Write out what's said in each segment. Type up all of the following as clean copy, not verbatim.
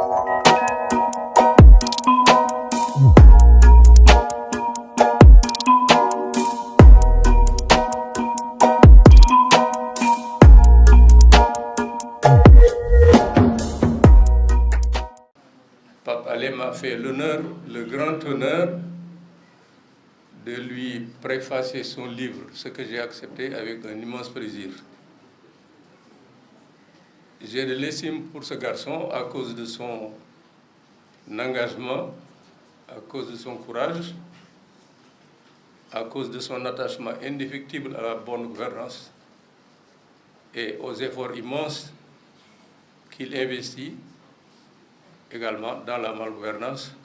Pape Alé m'a fait l'honneur, le grand honneur de lui préfacer son livre, ce que j'ai accepté avec un immense plaisir. J'ai de l'estime pour ce garçon à cause de son engagement, à cause de son courage, à cause de son attachement indéfectible à la bonne gouvernance et aux efforts immenses qu'il investit également dans la malgouvernance.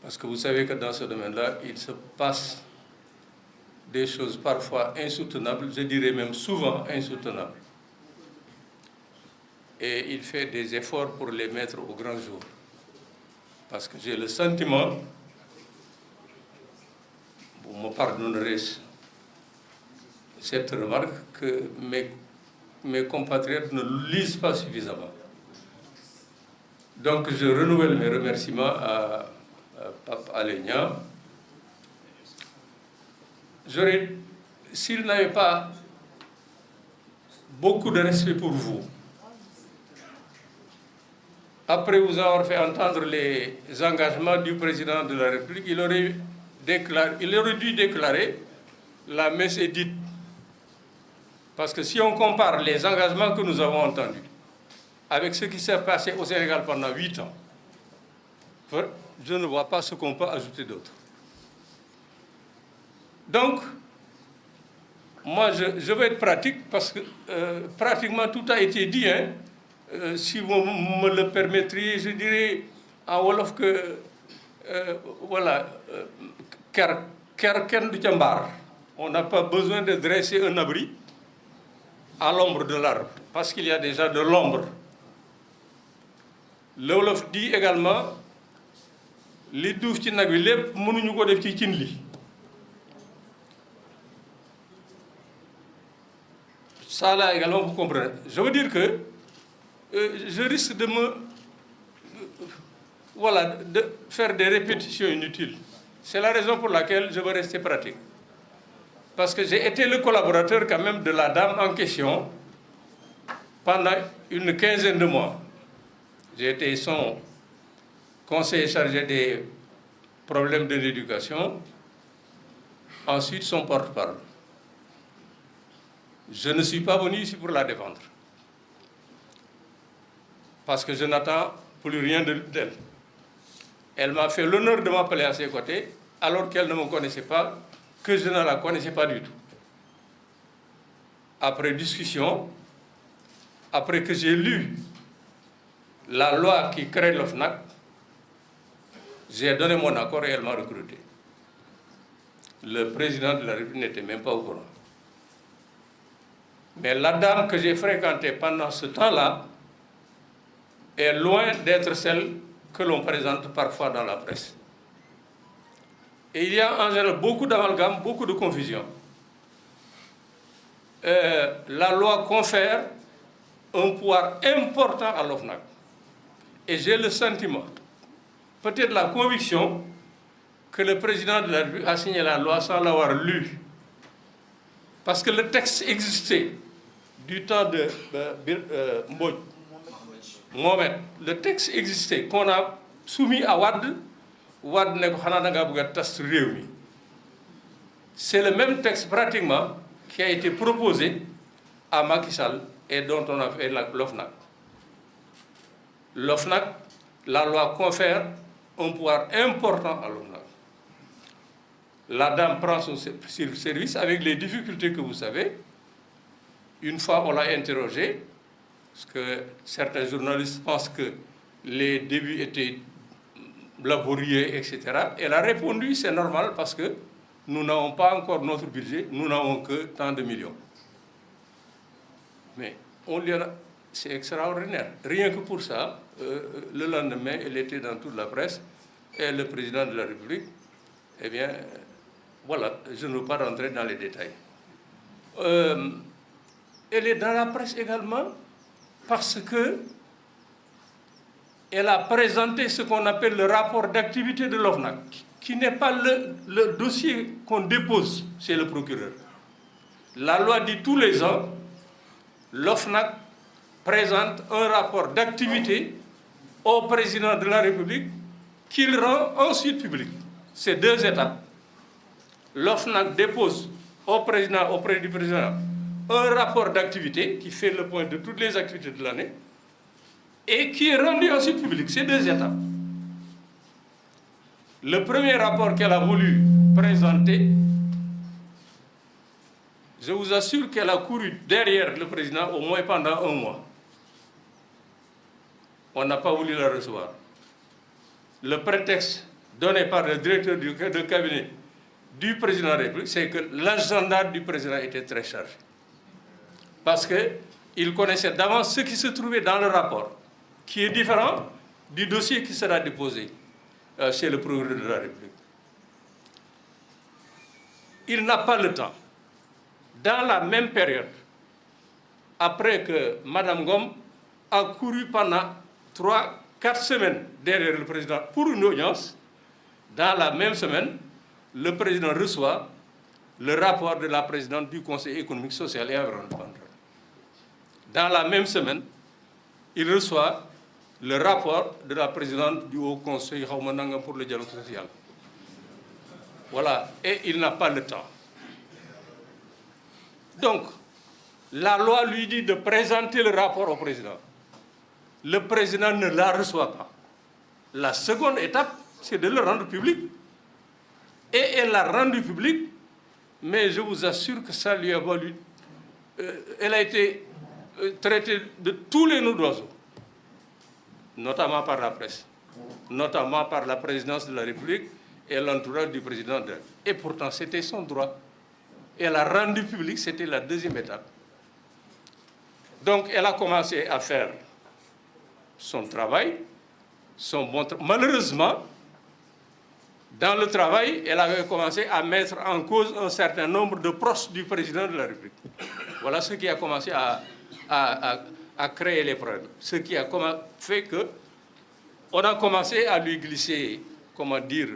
Parce que vous savez que dans ce domaine-là, il se passe des choses parfois insoutenables, je dirais même souvent insoutenables. Et il fait des efforts pour les mettre au grand jour. Parce que j'ai le sentiment, vous me pardonnerez cette remarque, que mes compatriotes ne lisent pas suffisamment. Donc je renouvelle mes remerciements à Pape Alé Niang. S'il n'avait pas beaucoup de respect pour vous, après vous avoir fait entendre les engagements du président de la République, il aurait dû déclarer la messe est dite. Parce que si on compare les engagements que nous avons entendus avec ce qui s'est passé au Sénégal pendant 8 ans, je ne vois pas ce qu'on peut ajouter d'autre. Donc, moi, je vais être pratique parce que pratiquement tout a été dit. Si vous me le permettriez, je dirais en Wolof que, voilà, Kerken du Tchambar. On n'a pas besoin de dresser un abri à l'ombre de l'arbre, parce qu'il y a déjà de l'ombre. Le Wolof dit également, les douf ci nag wi lépp mënuñu ko def ci cin li. Ça là également vous comprenez. Je veux dire que je risque de de faire des répétitions inutiles. C'est la raison pour laquelle je veux rester pratique. Parce que j'ai été le collaborateur quand même de la dame en question pendant une quinzaine de mois. J'ai été son conseiller chargé des problèmes de l'éducation, ensuite son porte-parole. Je ne suis pas venu ici pour la défendre, parce que je n'attends plus rien d'elle. Elle m'a fait l'honneur de m'appeler à ses côtés, alors qu'elle ne me connaissait pas, que je ne la connaissais pas du tout. Après discussion, après que j'ai lu la loi qui crée l'OFNAC, j'ai donné mon accord et elle m'a recruté. Le président de la République n'était même pas au courant. Mais la dame que j'ai fréquentée pendant ce temps-là est loin d'être celle que l'on présente parfois dans la presse. Et il y a en général beaucoup d'amalgame, beaucoup de confusion. La loi confère un pouvoir important à l'OFNAC. Et j'ai le sentiment, peut-être la conviction, que le président de la République a signé la loi sans l'avoir lue. Parce que le texte existait du temps de Mohamed. Le texte existait qu'on a soumis à Wade. C'est le même texte pratiquement qui a été proposé à Macky Sall et dont on a fait l'OFNAC. L'OFNAC, la loi confère un pouvoir important à l'OFNAC. La dame prend son service avec les difficultés que vous savez. Une fois, on l'a interrogée, parce que certains journalistes pensent que les débuts étaient laborieux, etc. Elle a répondu, c'est normal, parce que nous n'avons pas encore notre budget, nous n'avons que tant de millions. Mais c'est extraordinaire. Rien que pour ça, le lendemain, elle était dans toute la presse, et le président de la République, eh bien, voilà, je ne veux pas rentrer dans les détails. Elle est dans la presse également parce que elle a présenté ce qu'on appelle le rapport d'activité de l'OFNAC, qui n'est pas le dossier qu'on dépose chez le procureur. La loi dit tous les ans, l'OFNAC présente un rapport d'activité au président de la République qu'il rend ensuite public. C'est 2 étapes. L'OFNAC dépose auprès du président un rapport d'activité qui fait le point de toutes les activités de l'année et qui est rendu ensuite public. C'est 2 étapes. Le premier rapport qu'elle a voulu présenter, je vous assure qu'elle a couru derrière le président au moins pendant 1 mois. On n'a pas voulu la recevoir. Le prétexte donné par le directeur de cabinet du président de la République, c'est que l'agenda du président était très chargé. Parce qu'il connaissait d'avance ce qui se trouvait dans le rapport, qui est différent du dossier qui sera déposé chez le procureur de la République. Il n'a pas le temps. Dans la même période, après que Mme Ngom a couru pendant 3-4 semaines derrière le président pour une audience, dans la même semaine, le président reçoit le rapport de la présidente du Conseil économique, social et environnemental. Dans la même semaine, il reçoit le rapport de la présidente du Haut Conseil pour le dialogue social. Voilà, et il n'a pas le temps. Donc, la loi lui dit de présenter le rapport au président. Le président ne la reçoit pas. La seconde étape, c'est de le rendre public. Et elle l'a rendu public, mais je vous assure que ça lui a valu... elle a été traitée de tous les noms d'oiseaux, notamment par la presse, notamment par la présidence de la République et l'entourage du président. Et pourtant, c'était son droit. Elle a rendu public, c'était la 2e étape. Donc, elle a commencé à faire son travail, son bon travail. Malheureusement, dans le travail, elle avait commencé à mettre en cause un certain nombre de proches du président de la République. Voilà ce qui a commencé à créer les problèmes. Ce qui a fait qu'on a commencé à lui glisser, comment dire,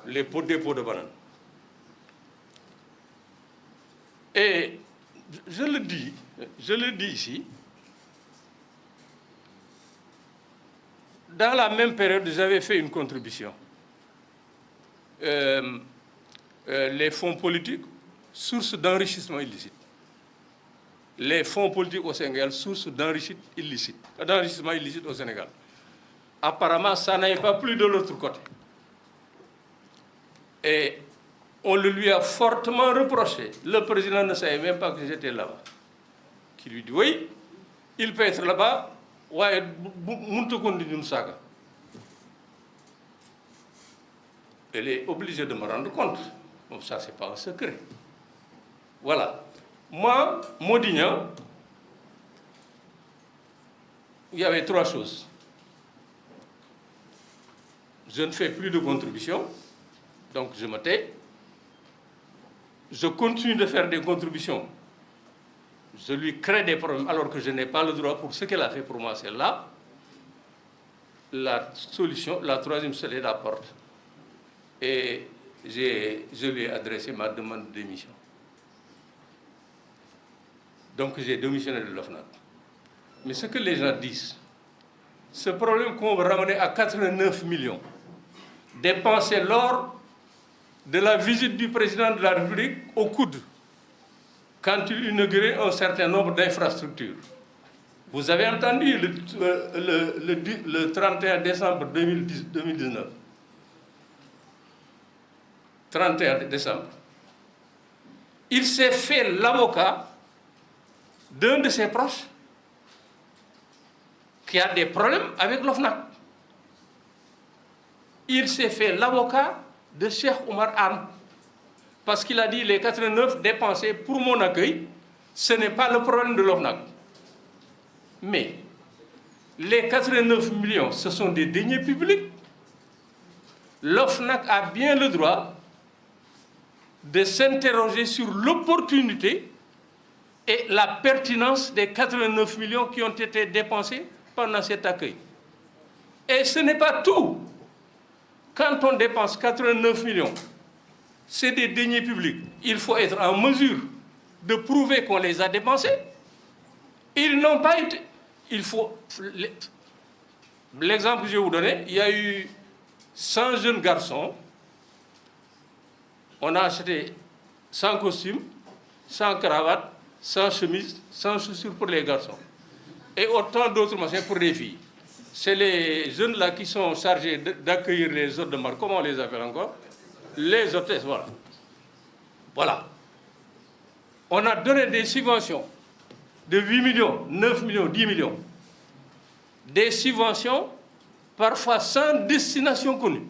les dépôts de bananes. Et je le dis ici, dans la même période, j'avais fait une contribution. Les fonds politiques, source d'enrichissement illicite. Les fonds politiques au Sénégal, source d'enrichissement illicite au Sénégal. Apparemment, ça n'avait pas plu de l'autre côté. Et on le lui a fortement reproché. Le président ne savait même pas que j'étais là-bas. Qui lui dit, oui, il peut être là-bas, ouais, elle est obligée de me rendre compte. Bon, ça, ce n'est pas un secret. Voilà. Moi, Modignan, il y avait 3 choses. Je ne fais plus de contributions, donc je me tais. Je continue de faire des contributions. Je lui crée des problèmes alors que je n'ai pas le droit pour ce qu'elle a fait pour moi. C'est là la solution, la 3e, c'est la porte. Et je lui ai adressé ma demande de démission. Donc j'ai démissionné de l'OFNAC. Mais ce que les gens disent, ce problème qu'on va ramener à 89 millions, dépensés lors de la visite du président de la République au coude, quand il inaugurait un certain nombre d'infrastructures. Vous avez entendu le 31 décembre 2019. 31 décembre. Il s'est fait l'avocat d'un de ses proches qui a des problèmes avec l'OFNAC. Il s'est fait l'avocat de Cheikh Oumar Anne. Parce qu'il a dit les 89 dépensés pour mon accueil, ce n'est pas le problème de l'OFNAC. Mais les 89 millions, ce sont des deniers publics. L'OFNAC a bien le droit de s'interroger sur l'opportunité et la pertinence des 89 millions qui ont été dépensés pendant cet accueil. Et ce n'est pas tout. Quand on dépense 89 millions, c'est des deniers publics. Il faut être en mesure de prouver qu'on les a dépensés. Ils n'ont pas été... Il faut... L'exemple que je vais vous donner, il y a eu 100 jeunes garçons. On a acheté 100 costumes, 100 cravates, 100 chemises, 100 chaussures pour les garçons. Et autant d'autres machins pour les filles. C'est les jeunes là qui sont chargés d'accueillir les hôtes de marque. Comment on les appelle encore? Les hôtesses, voilà. Voilà. On a donné des subventions de 8 millions, 9 millions, 10 millions. Des subventions, parfois sans destination connue.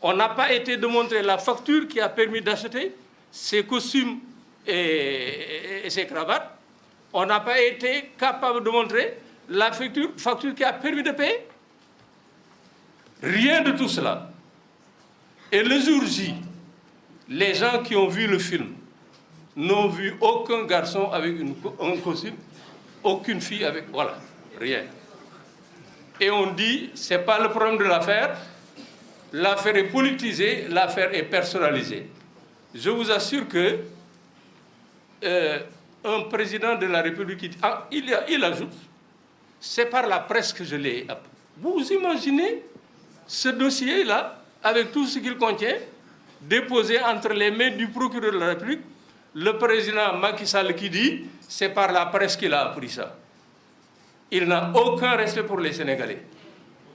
On n'a pas été de montrer la facture qui a permis d'acheter ces costumes et ces cravates. On n'a pas été capable de montrer la facture qui a permis de payer. Rien de tout cela. Et le jour J, les gens qui ont vu le film n'ont vu aucun garçon avec un costume, aucune fille avec... Voilà, rien. Et on dit, ce n'est pas le problème de l'affaire. L'affaire est politisée, l'affaire est personnalisée. Je vous assure que un président de la République, il ajoute, c'est par la presse que je l'ai appris. Vous imaginez ce dossier-là, avec tout ce qu'il contient, déposé entre les mains du procureur de la République, le président Macky Sall qui dit, c'est par la presse qu'il a appris ça. Il n'a aucun respect pour les Sénégalais.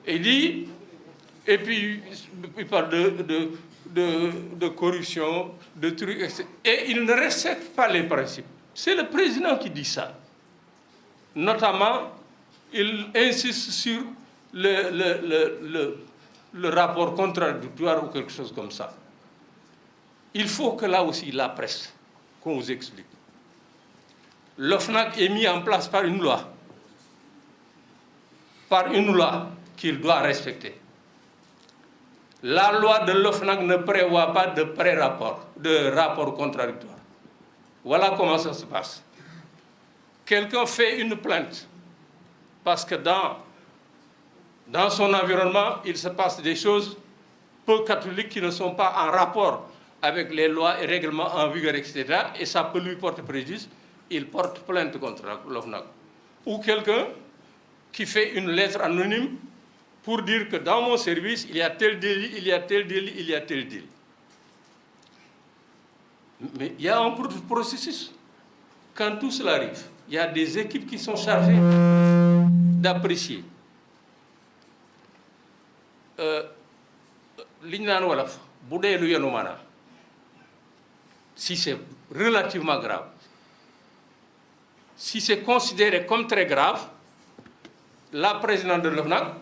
Il dit, et puis il parle de corruption, de trucs, etc. Et il ne respecte pas les principes. C'est le président qui dit ça. Notamment, il insiste sur le rapport contradictoire ou quelque chose comme ça. Il faut que là aussi, la presse, qu'on vous explique. L'OFNAC est mis en place par une loi. Par une loi qu'il doit respecter. La loi de l'OFNAC ne prévoit pas de pré-rapport, de rapport contradictoire. Voilà comment ça se passe. Quelqu'un fait une plainte parce que dans son environnement, il se passe des choses peu catholiques qui ne sont pas en rapport avec les lois et règlements en vigueur, etc. Et ça peut lui porter préjudice. Il porte plainte contre l'OFNAC. Ou quelqu'un qui fait une lettre anonyme pour dire que dans mon service, il y a tel délit, il y a tel délit, il y a tel délit. Mais il y a un processus. Quand tout cela arrive, il y a des équipes qui sont chargées d'apprécier. Si c'est relativement grave, si c'est considéré comme très grave, la présidente de l'OFNAC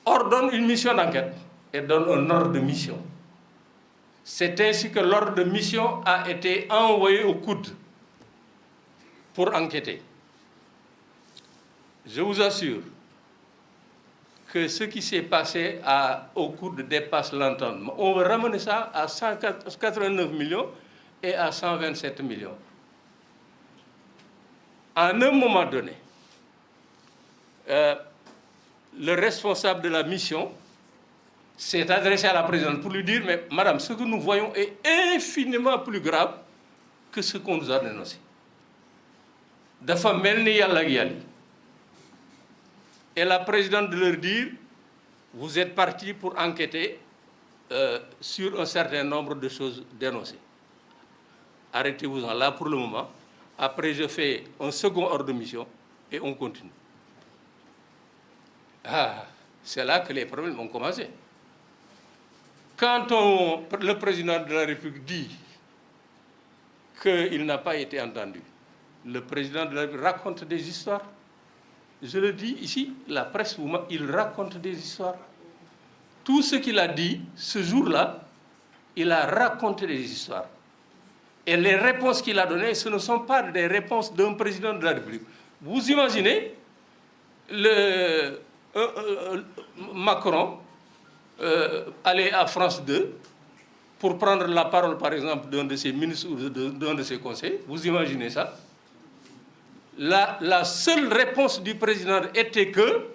ordonne une mission d'enquête et donne un ordre de mission. C'est ainsi que l'ordre de mission a été envoyé au coude pour enquêter. Je vous assure que ce qui s'est passé au coude dépasse l'entendement. On va ramener ça à 189 millions et à 127 millions. À un moment donné, le responsable de la mission s'est adressé à la présidente pour lui dire « Mais madame, ce que nous voyons est infiniment plus grave que ce qu'on nous a dénoncé. » Dafa melni yalla ak yalla. Et la présidente de leur dire « Vous êtes partis pour enquêter sur un certain nombre de choses dénoncées. Arrêtez-vous-en là pour le moment. Après, je fais un second ordre de mission et on continue. » Ah, c'est là que les problèmes ont commencé. Quand le président de la République dit qu'il n'a pas été entendu, le président de la République raconte des histoires. Je le dis ici, la presse, il raconte des histoires. Tout ce qu'il a dit ce jour-là, il a raconté des histoires. Et les réponses qu'il a données, ce ne sont pas des réponses d'un président de la République. Vous imaginez Macron aller à France 2 pour prendre la parole, par exemple, d'un de ses ministres ou d'un de ses conseillers. Vous imaginez ça? La seule réponse du président était que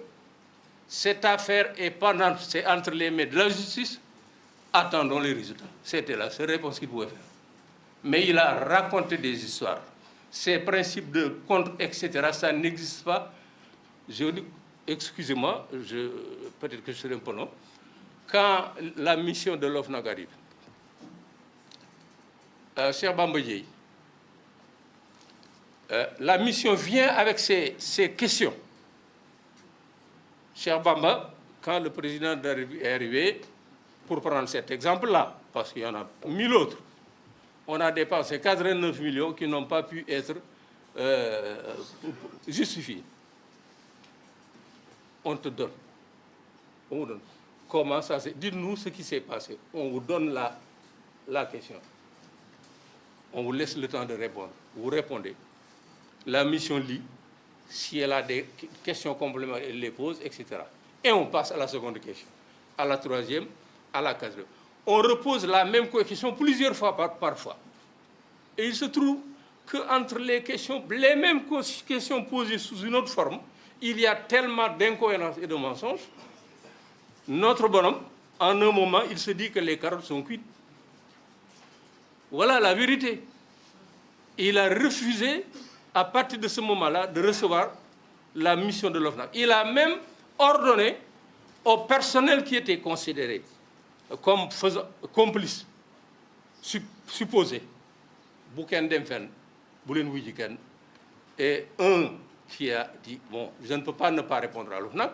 cette affaire est pendante, c'est entre les mains de la justice, attendons les résultats. C'était la seule réponse qu'il pouvait faire. Mais il a raconté des histoires. Ces principes de contre, etc., ça n'existe pas. Je dis, excusez-moi, peut-être que je serai un peu long. Quand la mission de l'OFNAC arrive, cher Bamboye, la mission vient avec ses questions. Cher Bamba, quand le président est arrivé, pour prendre cet exemple-là, parce qu'il y en a 1000 autres, on a dépensé 89 millions qui n'ont pas pu être justifiés. On te donne. On vous donne. Comment ça s'est... Dites-nous ce qui s'est passé. On vous donne la question. On vous laisse le temps de répondre. Vous répondez. La mission lit. Si elle a des questions complémentaires, elle les pose, etc. Et on passe à la seconde question, à la troisième, à la quatrième. On repose la même question plusieurs fois parfois. Et il se trouve qu'entre les mêmes questions posées sous une autre forme, il y a tellement d'incohérences et de mensonges. Notre bonhomme, en un moment, il se dit que les carottes sont cuites. Voilà la vérité. Il a refusé, à partir de ce moment-là, de recevoir la mission de l'OFNAC. Il a même ordonné au personnel qui était considéré comme complice, supposé, et un qui a dit, bon, je ne peux pas ne pas répondre à l'OFNAC,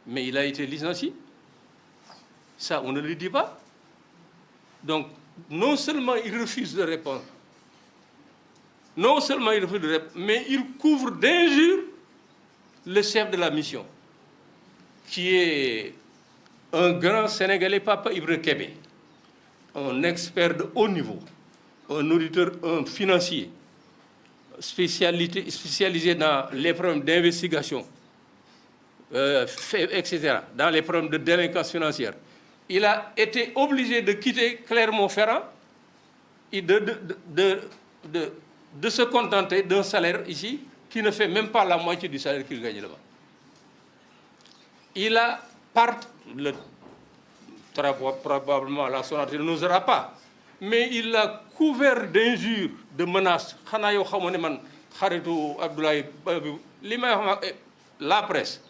mais il a été licencié. Ça, on ne le dit pas. Donc, non seulement il refuse de répondre, mais il couvre d'injures le chef de la mission, qui est un grand Sénégalais, Papa Ibra Kébé, un expert de haut niveau, un auditeur, un financier, spécialisé dans les problèmes d'investigation, etc., dans les problèmes de délinquance financière. Il a été obligé de quitter Clermont-Ferrand et de se contenter d'un salaire ici qui ne fait même pas la moitié du salaire qu'il gagne là-bas. Il a probablement la sonnerie ne nous aura pas, mais il a couvert d'injures, de menaces. La presse,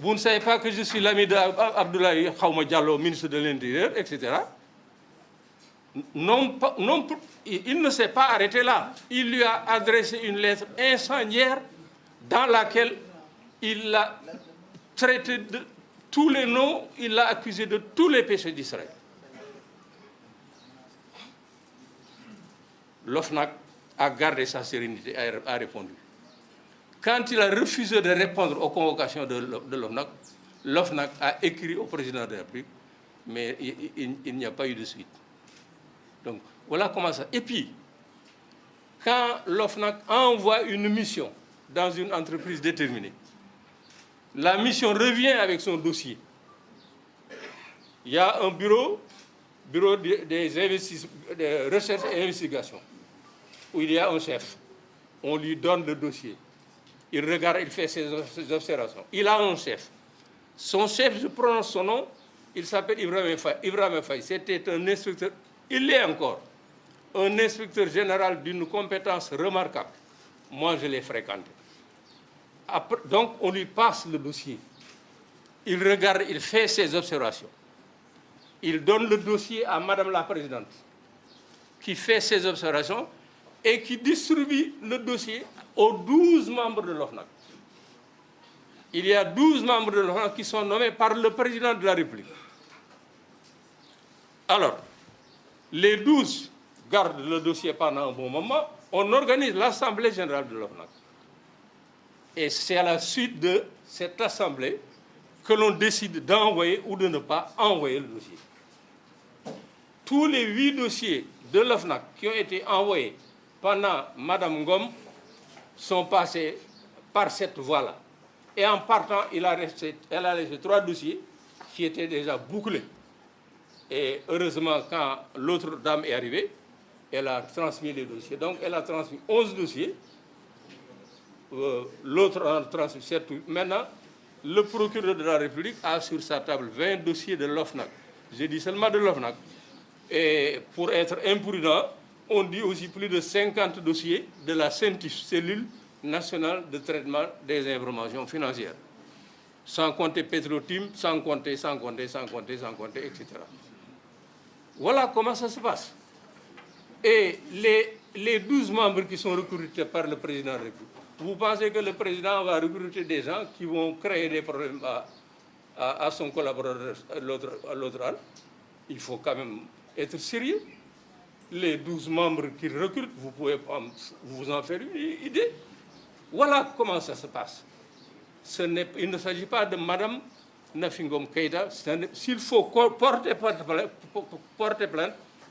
vous ne savez pas que je suis l'ami d'Abdoulaye Diallo, ministre de l'Intérieur, etc. Il ne s'est pas arrêté là. Il lui a adressé une lettre incendiaire dans laquelle il l'a traité de tous les noms, il l'a accusé de tous les péchés d'Israël. L'OFNAC a gardé sa sérénité, a répondu. Quand il a refusé de répondre aux convocations de l'OFNAC, l'OFNAC a écrit au président de la République, mais il n'y a pas eu de suite. Donc, voilà comment ça... Et puis, quand l'OFNAC envoie une mission dans une entreprise déterminée, la mission revient avec son dossier. Il y a un bureau des recherches et investigations, où il y a un chef. On lui donne le dossier. Il regarde, il fait ses observations. Il a un chef. Son chef, je prononce son nom, il s'appelle Ibrahim Faye. Ibrahim Faye, c'était un inspecteur, il l'est encore, un inspecteur général d'une compétence remarquable. Moi, je l'ai fréquenté. Après, donc, on lui passe le dossier. Il regarde, il fait ses observations. Il donne le dossier à Madame la Présidente, qui fait ses observations et qui distribue le dossier aux 12 membres de l'OFNAC. Il y a 12 membres de l'OFNAC qui sont nommés par le président de la République. Alors, les 12 gardent le dossier pendant un bon moment. On organise l'Assemblée générale de l'OFNAC. Et c'est à la suite de cette Assemblée que l'on décide d'envoyer ou de ne pas envoyer le dossier. Tous les 8 dossiers de l'OFNAC qui ont été envoyés pendant Mme Ngom sont passés par cette voie-là. Et en partant, elle a laissé 3 dossiers qui étaient déjà bouclés. Et heureusement, quand l'autre dame est arrivée, elle a transmis les dossiers. Donc, elle a transmis 11 dossiers. L'autre en a transmis 7. Maintenant, le procureur de la République a sur sa table 20 dossiers de l'OFNAC. J'ai dit seulement de l'OFNAC. Et pour être imprudent, on dit aussi plus de 50 dossiers de la CENTIF, cellule nationale de traitement des informations financières. Sans compter Petrotim, sans compter, etc. Voilà comment ça se passe. Et les 12 membres qui sont recrutés par le président de la République, vous pensez que le président va recruter des gens qui vont créer des problèmes à son collaborateur à l'autre âge? Il faut quand même être sérieux. Les 12 membres qu'il recrute, vous pouvez vous en faire une idée. Voilà comment ça se passe. Il ne s'agit pas de Madame Nafingom Keïta. S'il faut porter plainte,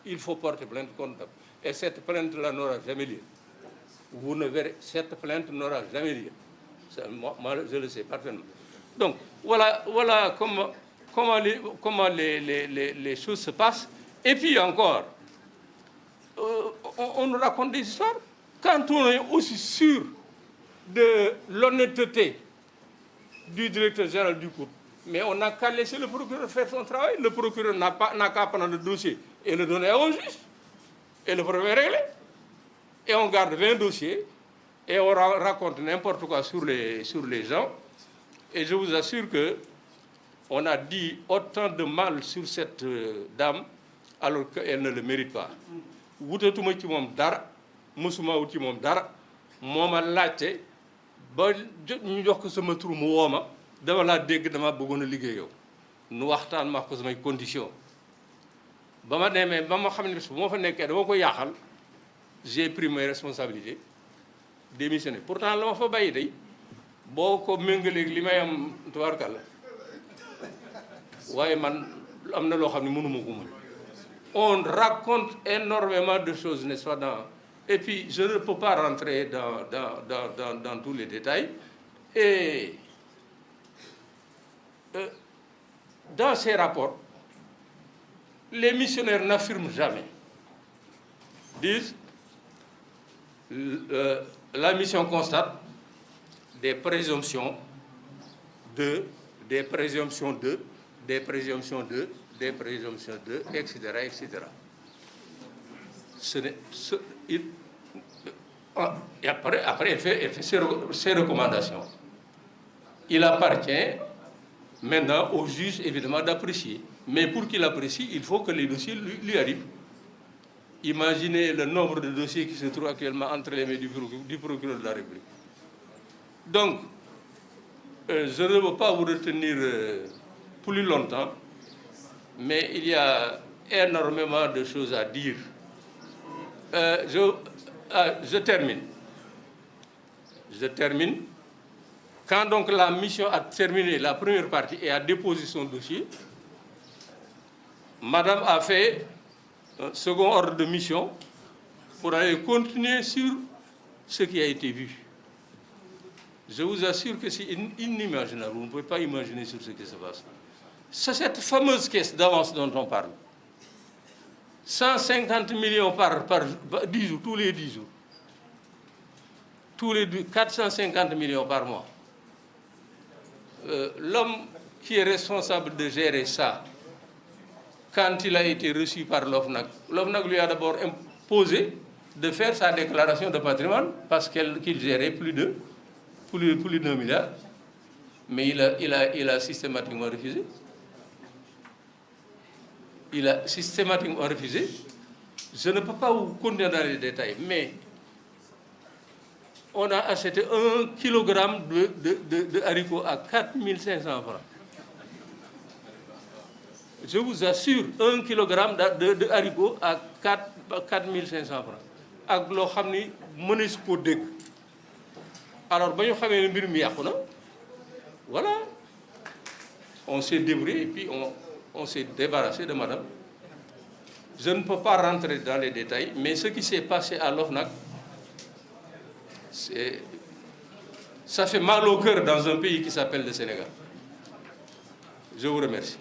il faut porter plainte contre elle. Et cette plainte-là n'aura jamais lieu. Vous ne verrez, cette plainte n'aura jamais lieu. Moi, je le sais parfaitement. Donc, voilà comment les choses se passent. Et puis encore, on nous raconte des histoires. Quand on est aussi sûr de l'honnêteté du directeur général du cours, mais on n'a qu'à laisser le procureur faire son travail. Le procureur n'a qu'à prendre le dossier et le donner au juge. Et le problème est réglé. Et on garde 20 dossiers et on raconte n'importe quoi sur les gens. Et je vous assure qu'on a dit autant de mal sur cette dame alors qu'elle ne le mérite pas. Wutatuma ci mom dara musuma wut ci mom dara moma laajte ba ñu jox ko sama tur mu wooma dama laa dégg dama bëggoon a liggéey yow nu waxtaan ma ko samay condition ba ma demee ba ma xam ne bu ma fa nekkee dama ko yàqal j'ai pris mes responsabilités démissionné pourtant la ma fa bàyyi day boo ko méngaleeg li may am tubaarkàlla waaye man am na loo xam ne mënuma ko mën. On raconte énormément de choses, n'est-ce pas? Et puis, je ne peux pas rentrer dans tous les détails. Et dans ces rapports, les missionnaires n'affirment jamais. Disent, la mission constate des présomptions de, des présomptions de, des présomptions de, des présomptions de, etc., etc. Et après elle fait ses recommandations. Il appartient maintenant au juge, évidemment, d'apprécier. Mais pour qu'il apprécie, il faut que les dossiers lui arrivent. Imaginez le nombre de dossiers qui se trouvent actuellement entre les mains du procureur de la République. Donc, je ne veux pas vous retenir plus longtemps, mais il y a énormément de choses à dire. Je termine. Je termine. Quand donc la mission a terminé la première partie et a déposé son dossier, Madame a fait un second ordre de mission pour aller continuer sur ce qui a été vu. Je vous assure que c'est inimaginable. Vous ne pouvez pas imaginer sur ce qui se passe. C'est cette fameuse caisse d'avance dont on parle. 150 millions par 10 jours, tous les 10 jours. Tous les 450 millions par mois. L'homme qui est responsable de gérer ça, quand il a été reçu par l'OFNAC, l'OFNAC lui a d'abord imposé de faire sa déclaration de patrimoine parce qu'il gérait plus d'1 milliard. Mais il a systématiquement refusé. Il a systématiquement refusé. Je ne peux pas vous conduire dans les détails, mais on a acheté 1 kilogramme de haricots à 4 500 francs. Je vous assure, 1 kilogramme de haricots à 4 500 francs. Ak loo xam ni mënees koo dégg. Alors, ba ñu xamee ne mbir mi yàqu na, voilà, on s'est débrouillé et puis on s'est débarrassé de madame. Je ne peux pas rentrer dans les détails, mais ce qui s'est passé à l'OFNAC, ça fait mal au cœur dans un pays qui s'appelle le Sénégal. Je vous remercie.